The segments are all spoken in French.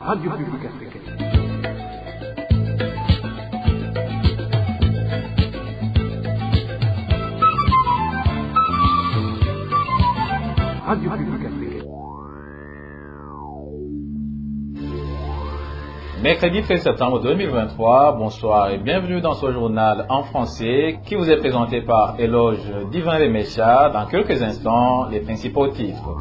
Radio Publique Africaine. Radio Publique Africaine. Mercredi 13 septembre 2023, bonsoir et bienvenue dans ce journal en français qui vous est présenté par Éloge Divin Remecha. Dans quelques instants, les principaux titres.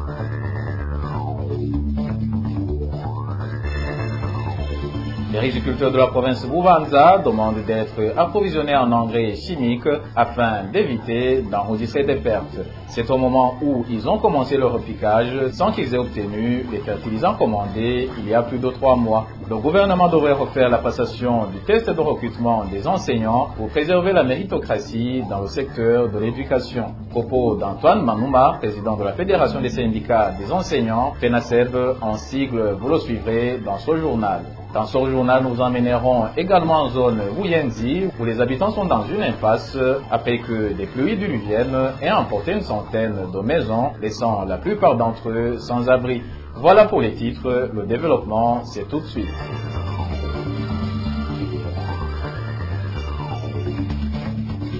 Les riziculteurs de la province de Bubanza demandent d'être approvisionnés en engrais chimiques afin d'éviter d'enregistrer des pertes. C'est au moment où ils ont commencé leur repiquage sans qu'ils aient obtenu les fertilisants commandés il y a plus de 3 mois. Le gouvernement devrait refaire la passation du test de recrutement des enseignants pour préserver la méritocratie dans le secteur de l'éducation. Propos d'Antoine Manouma, président de la Fédération des syndicats des enseignants, FENASEB, en sigle, vous le suivrez dans ce journal. Dans ce journal, nous emmènerons également en zone Wuyenzi, où les habitants sont dans une impasse après que des pluies diluviennes aient emporté une centaine de maisons, laissant la plupart d'entre eux sans abri. Voilà pour les titres, le développement, c'est tout de suite.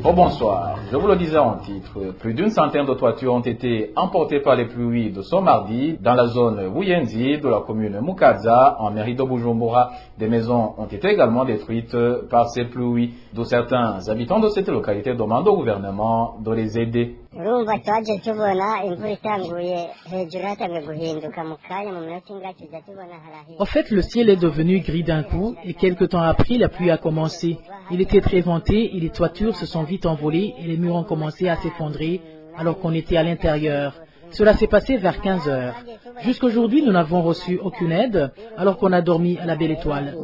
Oh bonsoir, je vous le disais en titre, plus d'une centaine de toitures ont été emportées par les pluies de ce mardi dans la zone Wuyenzi de la commune Mukaza en mairie de Bujumbura. Des maisons ont été également détruites par ces pluies, d'où certains habitants de cette localité demandent au gouvernement de les aider. En fait, le ciel est devenu gris d'un coup et quelque temps après, la pluie a commencé. Il était très venté et les toitures se sont vite envolées et les murs ont commencé à s'effondrer alors qu'on était à l'intérieur. Cela s'est passé vers 15 heures. Jusqu'aujourd'hui, nous n'avons reçu aucune aide alors qu'on a dormi à la belle étoile.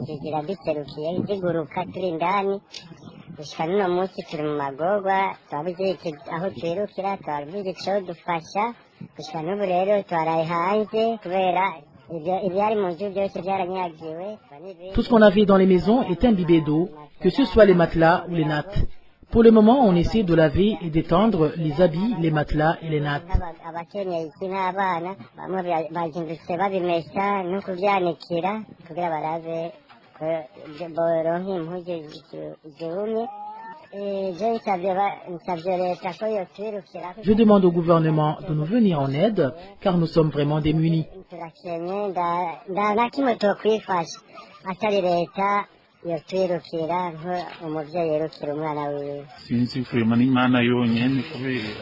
Tout ce qu'on avait dans les maisons est imbibé d'eau, que ce soit les matelas ou les nattes. Pour le moment, on essaie de laver et d'étendre les habits, les matelas et les nattes. Je demande au gouvernement de nous venir en aide car nous sommes vraiment démunis.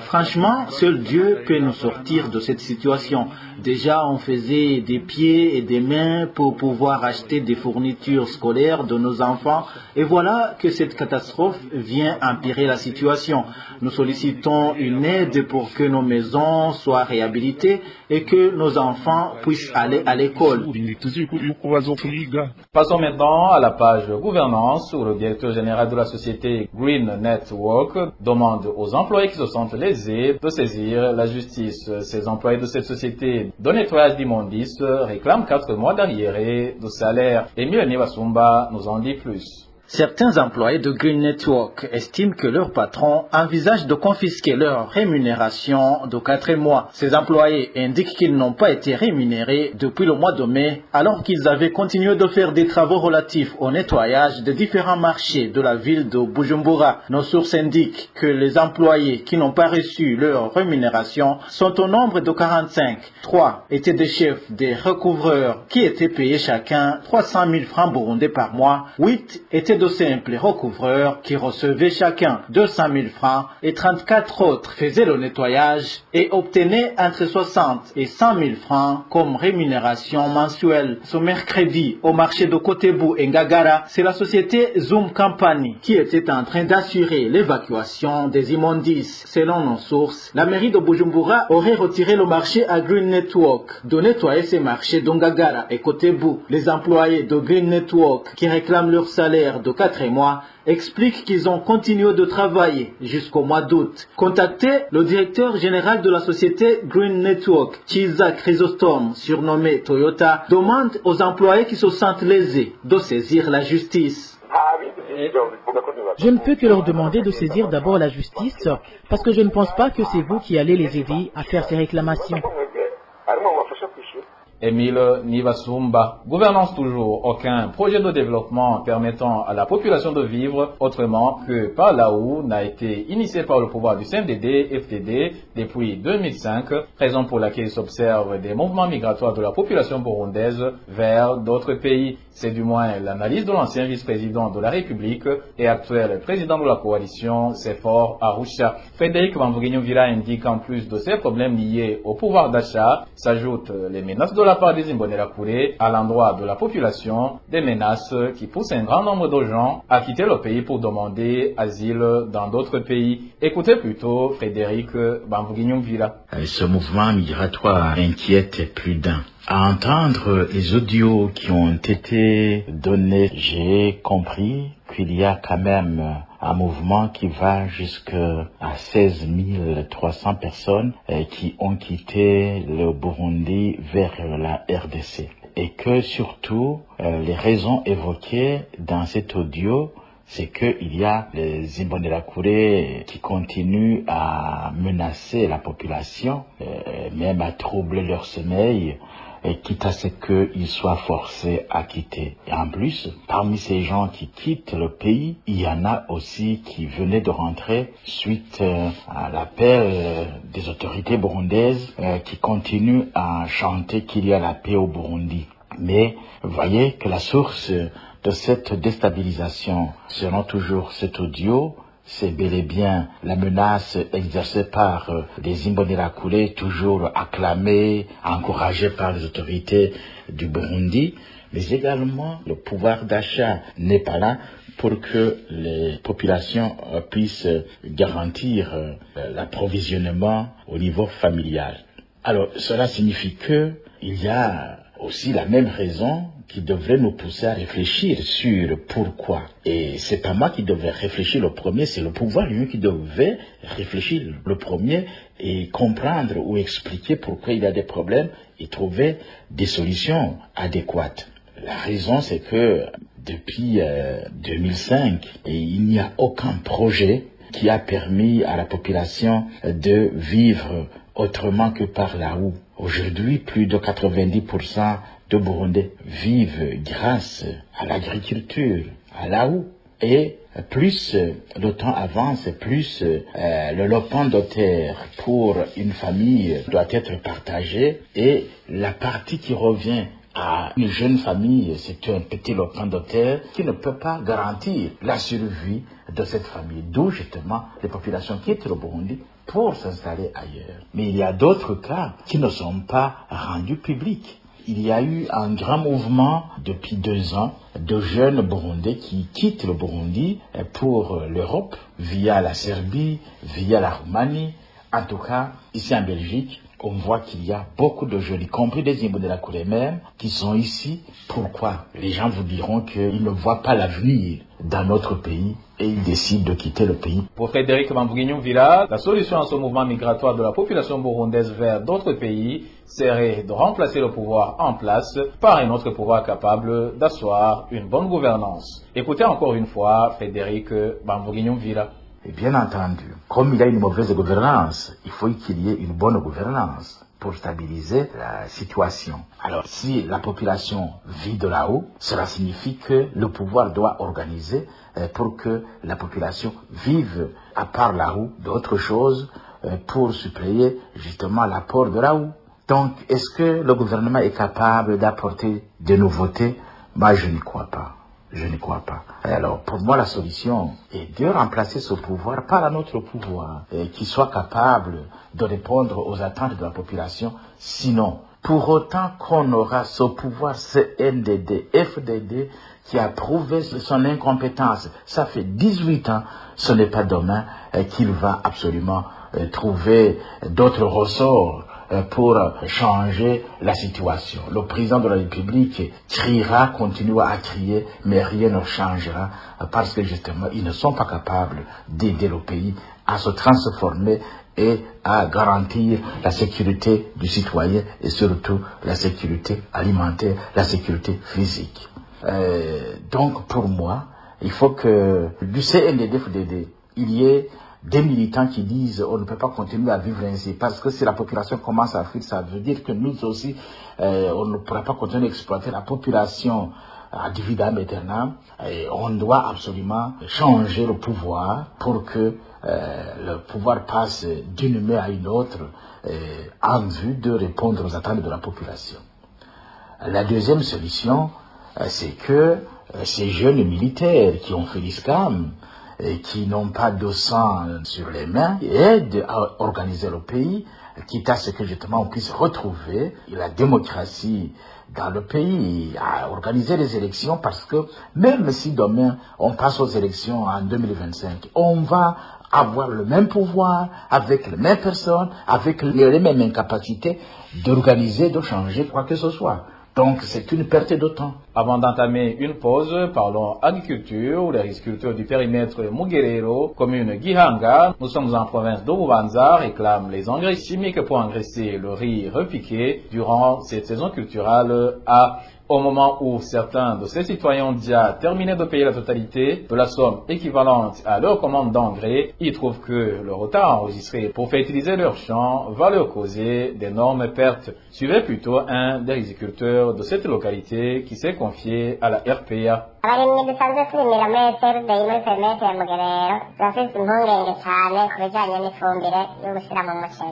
Franchement, seul Dieu peut nous sortir de cette situation. Déjà, on faisait des pieds et des mains pour pouvoir acheter des fournitures scolaires de nos enfants. Et voilà que cette catastrophe vient empirer la situation. Nous sollicitons une aide pour que nos maisons soient réhabilitées et que nos enfants puissent aller à l'école. Passons maintenant à la page gouvernance où le directeur général de la société Green Network demande aux employés qui se sentent lésés de saisir la justice. Ces employés de cette société de nettoyage d'immondices réclament 4 mois d'arriérés de salaire. Emile Nivasumba nous en dit plus. Certains employés de Green Network estiment que leur patron envisage de confisquer leur rémunération de 4 mois. Ces employés indiquent qu'ils n'ont pas été rémunérés depuis le mois de mai, alors qu'ils avaient continué de faire des travaux relatifs au nettoyage de différents marchés de la ville de Bujumbura. Nos sources indiquent que les employés qui n'ont pas reçu leur rémunération sont au nombre de 45. 3 étaient des chefs des recouvreurs qui étaient payés chacun 300 000 francs burundais par mois. 8 étaient de simples recouvreurs qui recevaient chacun 200 000 francs et 34 autres faisaient le nettoyage et obtenaient entre 60 et 100 000 francs comme rémunération mensuelle. Ce mercredi, au marché de Kotebu et Ngagara, c'est la société Zoom Company qui était en train d'assurer l'évacuation des immondices. Selon nos sources, la mairie de Bujumbura aurait retiré le marché à Green Network de nettoyer ces marchés de Ngagara et Kotebu. Les employés de Green Network qui réclament leur salaire de 4 mois expliquent qu'ils ont continué de travailler jusqu'au mois d'août. Contacté, le directeur général de la société Green Network, Chiza Chrysostome, surnommé Toyota, demande aux employés qui se sentent lésés de saisir la justice. Je ne peux que leur demander de saisir d'abord la justice parce que je ne pense pas que c'est vous qui allez les aider à faire ces réclamations. Émile Nivasumba. Gouvernance toujours, aucun projet de développement permettant à la population de vivre autrement que par là où n'a été initié par le pouvoir du CNDD-FDD depuis 2005, raison pour laquelle il s'observe des mouvements migratoires de la population burundaise vers d'autres pays. C'est du moins l'analyse de l'ancien vice-président de la République et actuel président de la coalition Sefor Arusha. Frédéric Bamvuginyumvira indique qu'en plus de ces problèmes liés au pouvoir d'achat, s'ajoutent les menaces de la part des Imbonerakure à l'endroit de la population, des menaces qui poussent un grand nombre de gens à quitter le pays pour demander asile dans d'autres pays. Écoutez plutôt Frédéric Bamvuginyumvira. Ce mouvement migratoire inquiète plus d'un. À entendre les audios qui ont été donnés, j'ai compris qu'il y a quand même un mouvement qui va jusqu'à 16 300 personnes qui ont quitté le Burundi vers la RDC. Et que surtout, les raisons évoquées dans cet audio, c'est qu'il y a les Imbonerakure qui continuent à menacer la population, même à troubler leur sommeil, quitte à ce qu'ils soient forcés à quitter. Et en plus, parmi ces gens qui quittent le pays, il y en a aussi qui venaient de rentrer suite à l'appel des autorités burundaises qui continuent à chanter qu'il y a la paix au Burundi. Mais vous voyez que la source de cette déstabilisation, selon toujours cet audio, c'est bel et bien la menace exercée par les Imbonerakure, toujours acclamée, encouragée par les autorités du Burundi, mais également le pouvoir d'achat n'est pas là pour que les populations puissent garantir l'approvisionnement au niveau familial. Alors, cela signifie que il y a aussi la même raison qui devrait nous pousser à réfléchir sur pourquoi. Et c'est pas moi qui devais réfléchir le premier, c'est le pouvoir lui qui devait réfléchir le premier et comprendre ou expliquer pourquoi il y a des problèmes et trouver des solutions adéquates. La raison, c'est que depuis 2005, il n'y a aucun projet qui a permis à la population de vivre autrement que par la roue. Aujourd'hui, plus de 90% de Burundais vivent grâce à l'agriculture, à la roue. Et plus le temps avance, plus le lopin de terre pour une famille doit être partagé et la partie qui revient à une jeune famille, c'est un petit lopin de terre qui ne peut pas garantir la survie de cette famille. D'où justement les populations quittent le Burundi pour s'installer ailleurs. Mais il y a d'autres cas qui ne sont pas rendus publics. Il y a eu un grand mouvement depuis 2 ans de jeunes Burundais qui quittent le Burundi pour l'Europe via la Serbie, via la Roumanie. En tout cas, ici en Belgique, on voit qu'il y a beaucoup de jeunes, y compris des Imbonerakure même, qui sont ici. Pourquoi? Les gens vous diront qu'ils ne voient pas l'avenir dans notre pays et ils décident de quitter le pays. Pour Frédéric Bamvuginyumvira, la solution à ce mouvement migratoire de la population burundaise vers d'autres pays serait de remplacer le pouvoir en place par un autre pouvoir capable d'asseoir une bonne gouvernance. Écoutez encore une fois Frédéric Bamvuginyumvira. Et bien entendu, comme il y a une mauvaise gouvernance, il faut qu'il y ait une bonne gouvernance pour stabiliser la situation. Alors, si la population vit de là-haut, cela signifie que le pouvoir doit organiser pour que la population vive à part là-haut d'autres choses pour suppléer justement l'apport de là-haut. Donc, est-ce que le gouvernement est capable d'apporter des nouveautés? Moi, je n'y crois pas. Je ne crois pas. Alors, pour moi, la solution est de remplacer ce pouvoir par un autre pouvoir qui soit capable de répondre aux attentes de la population. Sinon, pour autant qu'on aura ce pouvoir CNDD, FDD, qui a prouvé son incompétence, ça fait 18 ans, ce n'est pas demain qu'il va absolument trouver d'autres ressorts pour changer la situation. Le président de la République criera, continuera à crier, mais rien ne changera parce que justement, ils ne sont pas capables d'aider le pays à se transformer et à garantir la sécurité du citoyen et surtout la sécurité alimentaire, la sécurité physique. Donc pour moi, il faut que du CNDD-FDD, il y ait des militants qui disent on ne peut pas continuer à vivre ainsi parce que si la population commence à fuir, ça veut dire que nous aussi on ne pourra pas continuer à exploiter la population ad vitam aeternam. Et on doit absolument changer le pouvoir pour que le pouvoir passe d'une main à une autre en vue de répondre aux attentes de la population. La deuxième solution, c'est que ces jeunes militaires qui ont fait l'ISCAM et qui n'ont pas de sang sur les mains aident à organiser le pays, quitte à ce que justement on puisse retrouver la démocratie dans le pays, à organiser les élections, parce que même si demain on passe aux élections en 2025, on va avoir le même pouvoir, avec les mêmes personnes, avec les mêmes incapacités d'organiser, de changer quoi que ce soit. Donc c'est une perte de temps. Avant d'entamer une pause, parlons agriculture. Les agriculteurs du périmètre Mugerero, commune Gihanga, nous sommes en province d'Obubanza, réclament les engrais chimiques pour engraisser le riz repiqué durant cette saison culturelle au moment où certains de ces citoyens ont déjà terminé de payer la totalité de la somme équivalente à leur commande d'engrais. Ils trouvent que le retard enregistré pour fertiliser leurs champs va leur causer d'énormes pertes. Suivez plutôt un des agriculteurs de cette localité qui s'est confié à la RPA. abarimyi dusanzwe turimira muri SRDI muri perimetre ya Mugerero turafise impungenge cyane ku bijyanye n'ifumbire yo gushyira mu muceri.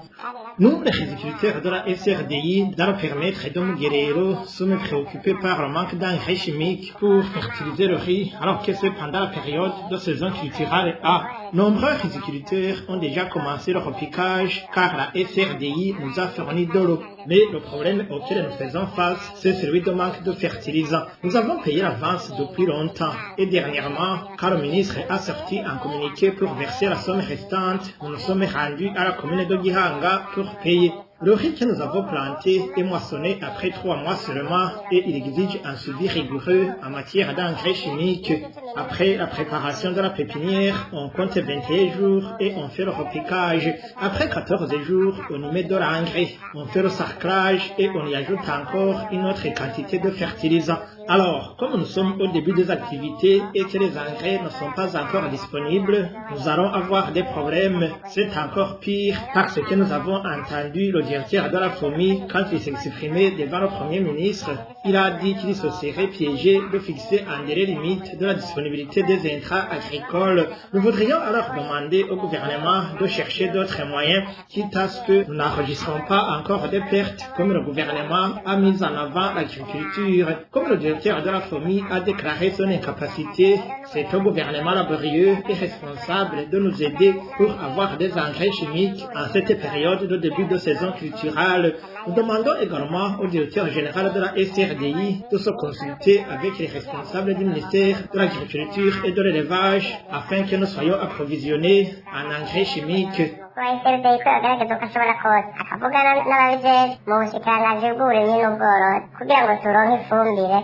Nous, les agriculteurs de la SRDI, dans le périmètre de Mugerero, sommes préoccupés par le manque d'engrais chimiques pour fertiliser le riz, alors que c'est pendant la période de saison culturelle A. Nombreux agriculteurs ont déjà commencé le repiquage, car la SRDI nous a fourni de l'eau. Mais le problème auquel nous faisons face, c'est celui de manque de fertilisants. Nous avons payé l'avance depuis longtemps, et dernièrement, quand le ministre a sorti un communiqué pour verser la somme restante, nous nous sommes rendus à la commune de Gihanga pour payer. Le riz que nous avons planté est moissonné après 3 mois seulement et il exige un suivi rigoureux en matière d'engrais chimiques. Après la préparation de la pépinière, on compte 21 jours et on fait le repiquage. Après 14 jours, on y met de l'engrais. On fait le sarclage et on y ajoute encore une autre quantité de fertilisants. Alors, comme nous sommes au début des activités et que les engrais ne sont pas encore disponibles, nous allons avoir des problèmes. C'est encore pire parce que nous avons entendu le directeur de la FOMI quand il s'est exprimé devant le Premier ministre. Il a dit qu'il se serait piégé de fixer un délai limite de la disponibilité des intrants agricoles. Nous voudrions alors demander au gouvernement de chercher d'autres moyens, quitte à ce que nous n'enregistrons pas encore des pertes, comme le gouvernement a mis en avant l'agriculture. Comme le directeur de la FOMI a déclaré son incapacité, c'est au gouvernement laborieux et responsable de nous aider pour avoir des engrais chimiques en cette période de début de saison culturelle. Nous demandons également au directeur général de la SRDI de se consulter avec les responsables du ministère de l'Agriculture et de l'Élevage afin que nous soyons approvisionnés en engrais chimiques. SRDI agaragaza uko ashobora kose akavugana n'ababijejwe mu bushikiranganji bw'uburimyi n'ubworozi kugira ngo turonke ifumbire.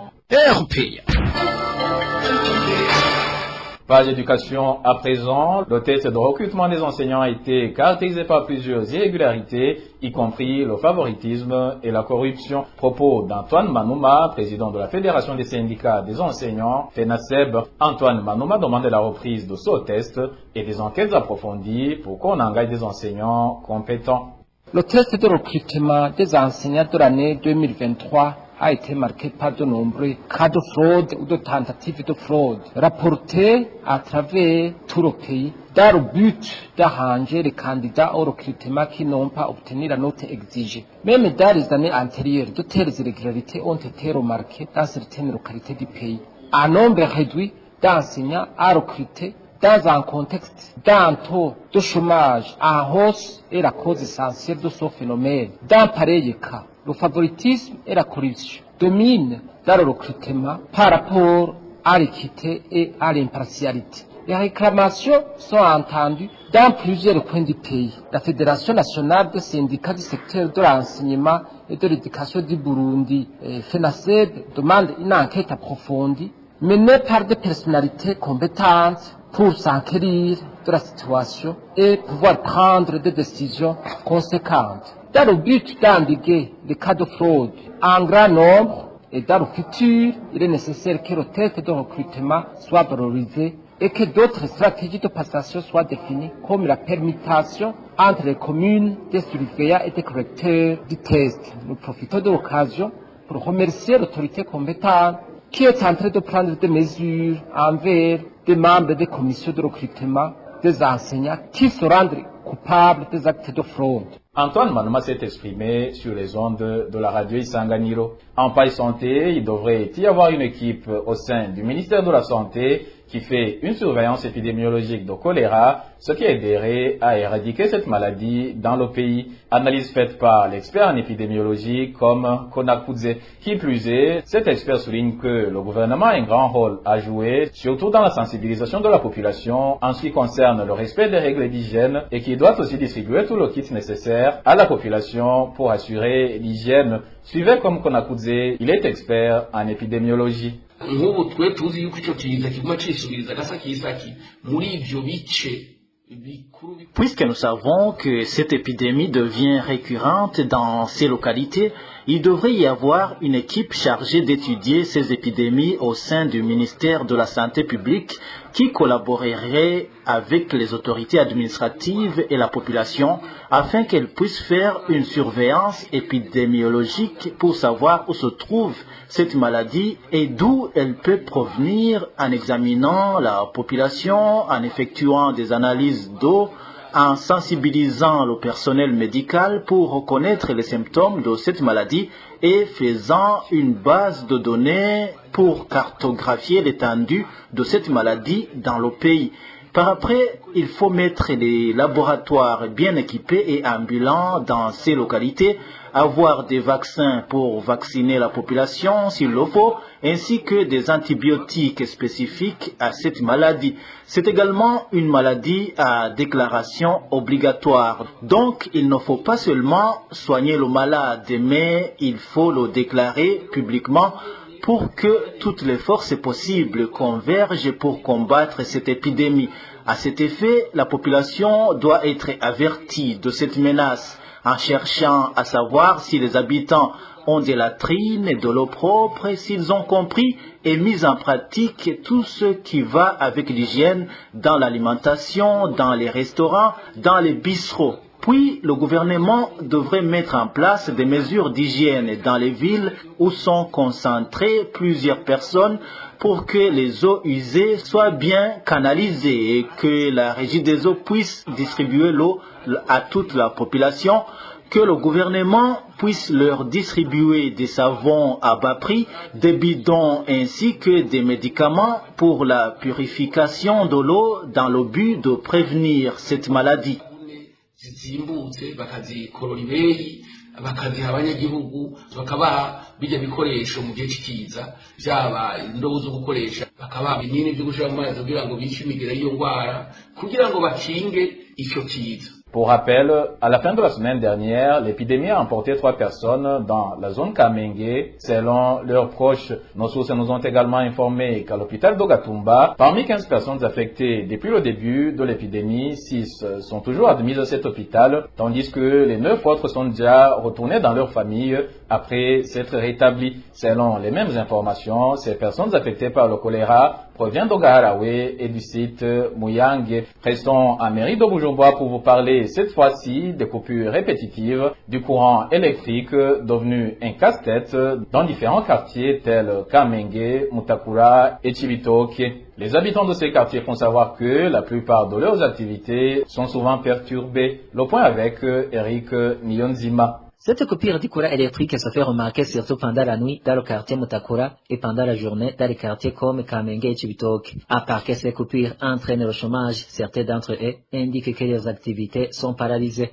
Page éducation à présent, le test de recrutement des enseignants a été caractérisé par plusieurs irrégularités, y compris le favoritisme et la corruption. Propos d'Antoine Manouma, président de la Fédération des syndicats des enseignants, FENASEB. Antoine Manouma demandait la reprise de ce test et des enquêtes approfondies pour qu'on engage des enseignants compétents. Le test de recrutement des enseignants de l'année 2023 a été marqué par de nombreux cas de fraude ou de tentatives de fraude rapportés à travers tout le pays dans le but d'arranger les candidats au recrutement qui n'ont pas obtenu la note exigée. Même dans les années antérieures, de telles irrégularités ont été remarquées dans certaines localités du pays. Un nombre réduit d'enseignants à recruter dans un contexte d'un taux de chômage en hausse est la cause essentielle de ce phénomène. Dans pareil cas, le favoritisme et la corruption dominent dans le recrutement par rapport à l'équité et à l'impartialité. Les réclamations sont entendues dans plusieurs coins du pays. La Fédération nationale des syndicats du secteur de l'enseignement et de l'éducation du Burundi, FENASEB, demande une enquête approfondie menée par des personnalités compétentes pour s'enquérir de la situation et pouvoir prendre des décisions conséquentes. Dans le but d'endiguer les cas de fraude en grand nombre et dans le futur, il est nécessaire que le test de recrutement soit valorisé et que d'autres stratégies de passation soient définies, comme la permutation entre les communes des surveillants et des correcteurs du test. Nous profitons de l'occasion pour remercier l'autorité compétente qui est en train de prendre des mesures envers des membres des commissions de recrutement des enseignants qui se rendent coupables des actes de fraude. Antoine Manuma s'est exprimé sur les ondes de la radio Isanganiro. En paille santé, il devrait y avoir une équipe au sein du ministère de la Santé qui fait une surveillance épidémiologique de choléra, ce qui aiderait à éradiquer cette maladie dans le pays. Analyse faite par l'expert en épidémiologie comme Konakudze. Qui plus est, cet expert souligne que le gouvernement a un grand rôle à jouer, surtout dans la sensibilisation de la population en ce qui concerne le respect des règles d'hygiène et qu'il doit aussi distribuer tout le kit nécessaire à la population pour assurer l'hygiène. Suivez comme Konakudze, il est expert en épidémiologie. nk'ubu twe tuzi yuko icyo kiza kiguma cisubiriza agasakisaki muri ivyo bice. Puisque nous savons que cette épidémie devient récurrente dans ces localités, il devrait y avoir une équipe chargée d'étudier ces épidémies au sein du ministère de la Santé publique qui collaborerait avec les autorités administratives et la population afin qu'elles puissent faire une surveillance épidémiologique pour savoir où se trouve cette maladie et d'où elle peut provenir en examinant la population, en effectuant des analyses d'eau, en sensibilisant le personnel médical pour reconnaître les symptômes de cette maladie et faisant une base de données pour cartographier l'étendue de cette maladie dans le pays. Par après, il faut mettre des laboratoires bien équipés et ambulants dans ces localités, avoir des vaccins pour vacciner la population s'il le faut, ainsi que des antibiotiques spécifiques à cette maladie. C'est également une maladie à déclaration obligatoire. Donc, il ne faut pas seulement soigner le malade, mais il faut le déclarer publiquement pour que toutes les forces possibles convergent pour combattre cette épidémie. À cet effet, la population doit être avertie de cette menace en cherchant à savoir si les habitants ont des latrines et de l'eau propre, s'ils ont compris et mis en pratique tout ce qui va avec l'hygiène dans l'alimentation, dans les restaurants, dans les bistrots. Puis, le gouvernement devrait mettre en place des mesures d'hygiène dans les villes où sont concentrées plusieurs personnes pour que les eaux usées soient bien canalisées et que la régie des eaux puisse distribuer l'eau à toute la population, que le gouvernement puisse leur distribuer des savons à bas prix, des bidons ainsi que des médicaments pour la purification de l'eau dans le but de prévenir cette maladie. Zizimbutse bakazikorora ibeyi bakaziha abanyagihugu bakabaha bijya bikoresho mu gihe cy'ikiza byaba indobo zo gukoresha bakabaha ibinini byo gushira mu mazi kugira ngo bice imigera y'iyo ndwara kugira ngo bakinge icyo kiza. Pour rappel, à la fin de la semaine dernière, l'épidémie a emporté 3 personnes dans la zone Kamenge, selon leurs proches. Nos sources nous ont également informé qu'à l'hôpital d'Ogatumba, parmi 15 personnes affectées depuis le début de l'épidémie, 6 sont toujours admises à cet hôpital, tandis que les 9 autres sont déjà retournés dans leur famille après s'être rétablis. Selon les mêmes informations, ces personnes affectées par le choléra proviennent d'Ogaharawe et du site Muyange. Restons à mairie de Bujumbura pour vous parler cette fois-ci des coupures répétitives du courant électrique devenu un casse-tête dans différents quartiers tels Kamenge, Mutakura et Chibitoke. Les habitants de ces quartiers font savoir que la plupart de leurs activités sont souvent perturbées. Le point avec Eric Niyonzima. Cette coupure du courant électrique se fait remarquer surtout pendant la nuit dans le quartier Mutakura et pendant la journée dans les quartiers comme Kamenge et Chibitoke. À part que ces coupures entraînent le chômage, certains d'entre eux indiquent que leurs activités sont paralysées.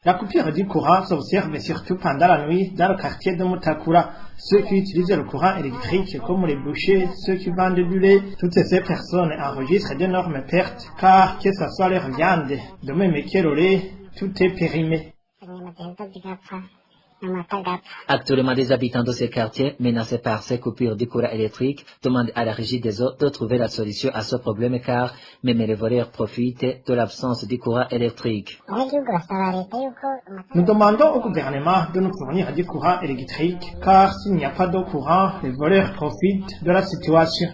La coupure du courant s'observe surtout pendant la nuit dans le quartier de Mutakura. Ceux qui utilisent le courant électrique comme les bouchers, ceux qui vendent du lait, toutes ces personnes enregistrent d'énormes pertes car que ce soit leur viande, de même que le lait, tout est périmé. Actuellement, des habitants de ces quartiers menacés par ces coupures du courant électrique demandent à la régie des eaux de trouver la solution à ce problème car même les voleurs profitent de l'absence du courant électrique. Nous demandons au gouvernement de nous fournir du courant électrique car s'il n'y a pas de courant, les voleurs profitent de la situation.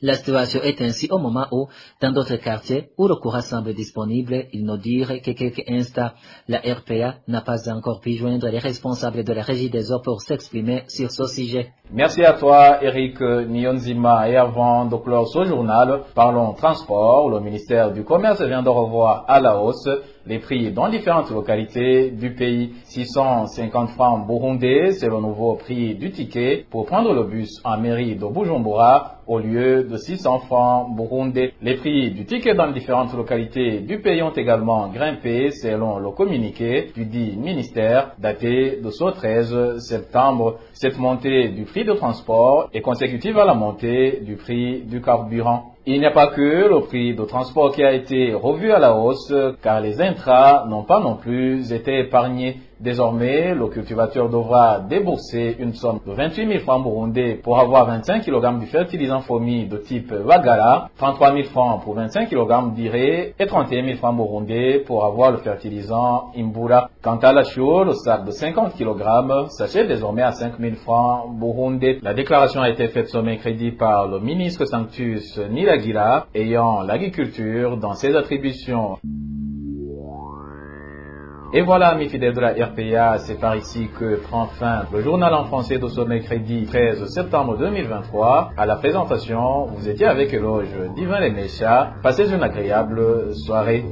La situation est ainsi au moment où, dans d'autres quartiers où le courant semble disponible, il nous dire que quelques instants, la RPA n'a pas encore pu joindre les responsables de la Régie des eaux pour s'exprimer sur ce sujet. Merci à toi, Eric Nyonzima. Et avant de clore ce journal, parlons transport. Le ministère du Commerce vient de revoir à la hausse les prix dans différentes localités du pays. 650 francs burundais, c'est le nouveau prix du ticket pour prendre le bus en mairie de Bujumbura au lieu de 600 francs burundais. Les prix du ticket dans les différentes localités du pays ont également grimpé selon le communiqué du dit ministère daté de ce 13 septembre. Cette montée du prix de transport est consécutive à la montée du prix du carburant. Il n'y a pas que le prix de transport qui a été revu à la hausse, car les intrants n'ont pas non plus été épargnés. Désormais, le cultivateur devra débourser une somme de 28 000 francs burundais pour avoir 25 kg du fertilisant fourmi de type Wagala, 33 000 francs pour 25 kg d'iré et 31 000 francs burundais pour avoir le fertilisant Imbura. Quant à la chaux, le sac de 50 kg s'achète désormais à 5 000 francs burundais. La déclaration a été faite ce mercredi par le ministre Sanctus Nilagira, ayant l'agriculture dans ses attributions. Et voilà, amis fidèles de la RPA, c'est par ici que prend fin le journal en français de ce mercredi 13 septembre 2023. À la présentation, vous étiez avec Eloge Divin Les Méchas. Passez une agréable soirée.